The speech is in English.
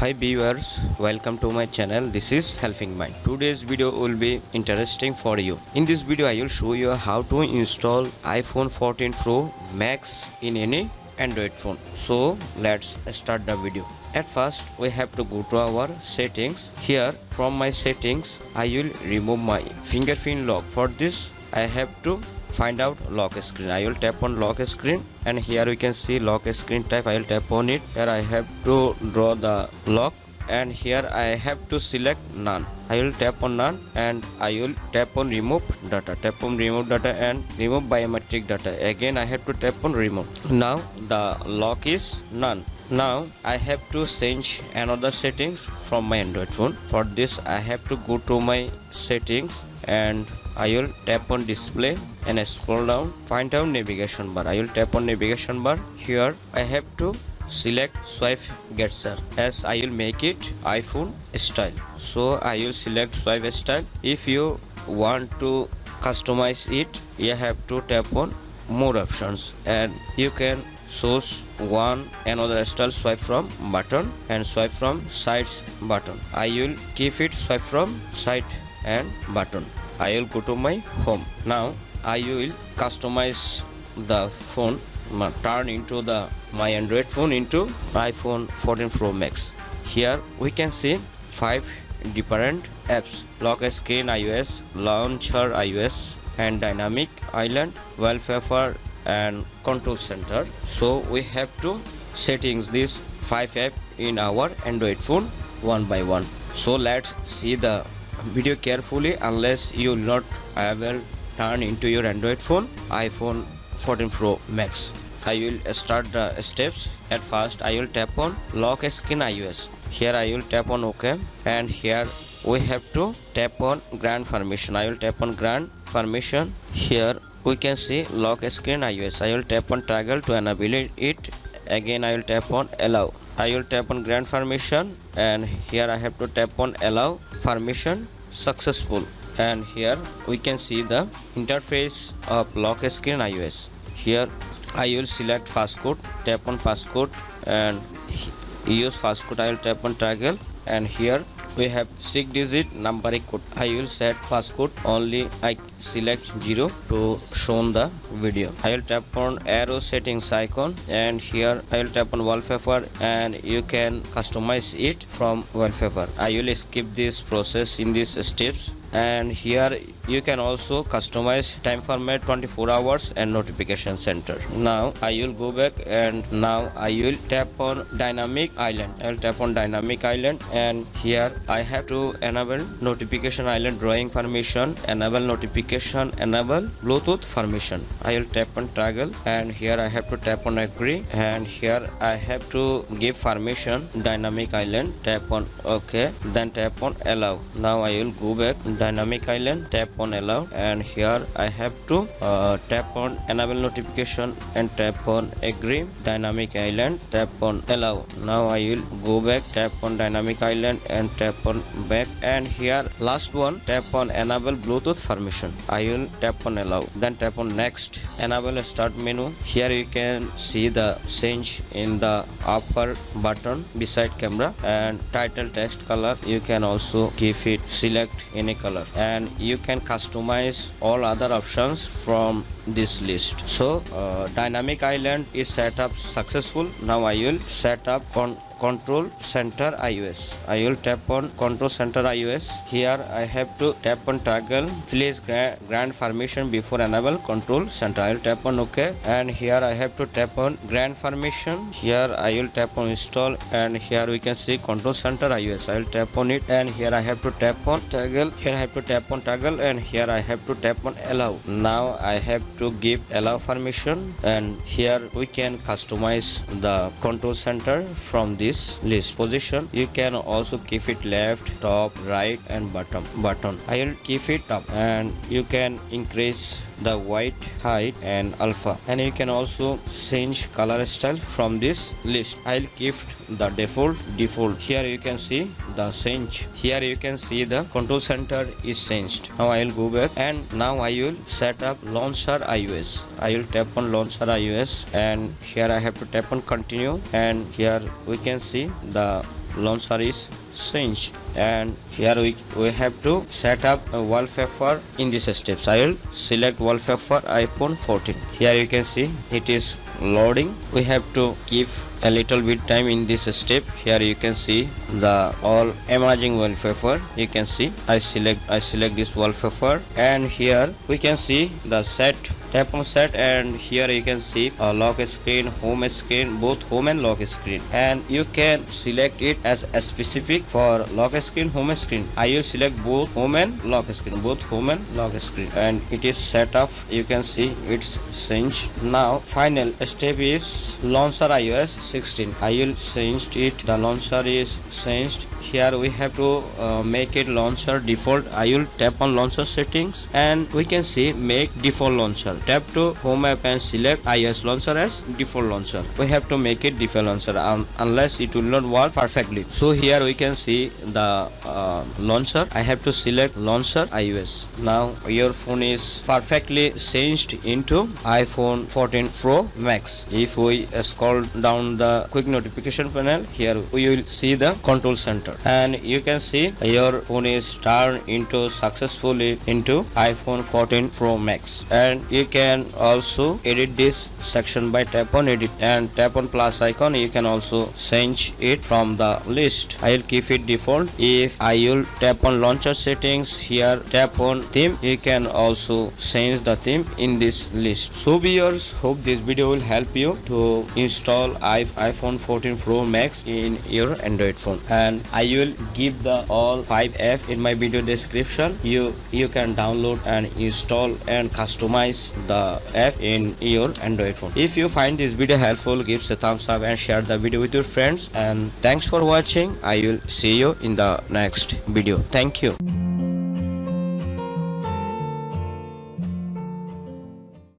Hi viewers, welcome to my channel. This is Helping Mind. Today's video will be interesting for you. In this video I will show you how to install iPhone 14 Pro Max in any Android phone. So let's start the video. At first we have to go to our settings. Here from my settings I will remove my fingerprint lock. For this I have to find out lock screen. I will tap on lock screen and here we can see lock screen type. I will tap on it. Here I have to draw the lock and here I have to select none. I will tap on none and I will tap on remove data. Tap on remove data and remove biometric data. Again I have to tap on remove. Now the lock is none. Now I have to change another settings from my Android phone. For this I have to go to my settings and I will tap on display and scroll down, find down navigation bar. I will tap on navigation bar. Here I have to select swipe gesture as I will make it iPhone style. So I will select swipe style. If you want to customize it, you have to tap on more options and you can choose one another style swipe from button and swipe from sides button. I will keep it swipe from side and button. I will go to my home. Now I will customize the phone, turn into my Android phone into iPhone 14 Pro Max. Here we can see 5 different apps: lock screen iOS, launcher iOS, and dynamic island, wallpaper, and control center. So we have to settings these 5 apps in our Android phone one by one. So let's see the video carefully. Unless you will not ever turn into your Android phone iPhone 14 Pro Max. I will start the steps. At first I will tap on lock screen iOS. Here I will tap on OK and here we have to tap on grant permission. I will tap on grant permission. Here we can see lock screen iOS. I will tap on toggle to enable it. Again I will tap on allow. I will tap on grant permission and here I have to tap on allow permission successful, and here we can see the interface of lock screen iOS. Here I will select passcode, tap on passcode and use passcode. I will tap on toggle and here we have 6-digit numeric code. I will set passcode only. I select 0 to show the video. I will tap on arrow settings icon and here I will tap on wallpaper and you can customize it from wallpaper. I will skip this process in these steps. And here you can also customize time format 24 hours and notification center. Now I will go back and now I will tap on dynamic island. I will tap on dynamic island and here I have to enable notification island drawing permission, enable notification, enable Bluetooth permission. I will tap on toggle and here I have to tap on agree and here I have to give permission dynamic island. Tap on OK, then tap on allow. Now I will go back dynamic island, tap on allow and here I have to tap on enable notification and tap on agree dynamic island, tap on allow. Now I will go back, tap on dynamic island and tap on back and here last one tap on enable Bluetooth permission. I will tap on allow, then tap on next, enable start menu. Here you can see the change in the upper button beside camera and title text color. You can also keep it, select any color and you can customize all other options from this list. So dynamic island is set up successful. Now I will set up control center iOS. I will tap on control center iOS. Here I have to tap on toggle, please grant permission before enable control center. I will tap on OK and here I have to tap on grant permission. Here I will tap on install and here we can see control center iOS. I will tap on it and here I have to tap on toggle. Here I have to tap on toggle and here I have to tap on allow. Now I have to give allow permission and here we can customize the control center from this list position. You can also keep it left, top, right and bottom. I will keep it top and you can increase the white, height and alpha and you can also change color style from this list. I'll keep the default. Here you can see the change. Here you can see the control center is changed. Now I will go back and now I will set up launcher iOS. I will tap on launcher iOS and here I have to tap on continue and here we can see the launcher is changed, and here we have to set up a wallpaper in this steps. I will select wallpaper iPhone 14. Here you can see it is loading. We have to give a little bit time in this step. Here you can see the all emerging wallpaper. You can see I select this wallpaper, and here we can see the set. Tap on set, and here you can see a lock screen, home screen, both home and lock screen, and you can select it as a specific for lock screen, home screen. I will select both home and lock screen, and it is set up. You can see it's changed. Now final step is launcher iOS 16. I will change it. The launcher is changed. Here we have to make it launcher default. I will tap on launcher settings, and we can see make default launcher. Tap to home app and select iOS launcher as default launcher. We have to make it default launcher, unless it will not work perfectly. So here we can see the launcher. I have to select launcher iOS. Now your phone is perfectly changed into iPhone 14 Pro Max. If we scroll down the quick notification panel, here we will see the control center, and you can see your phone is turned into successfully into iPhone 14 Pro Max. And you can also edit this section by tap on edit and tap on plus icon. You can also change it from the list. I will keep it default. If I will tap on launcher settings, here tap on theme, you can also change the theme in this list. So viewers, hope this video will help you to install iPhone 14 Pro Max in your Android phone, and I will give the all 5 apps in my video description. You can download and install and customize the app in your Android phone. If you find this video helpful, give a thumbs up and share the video with your friends, and thanks for watching. I will see you in the next video. Thank you.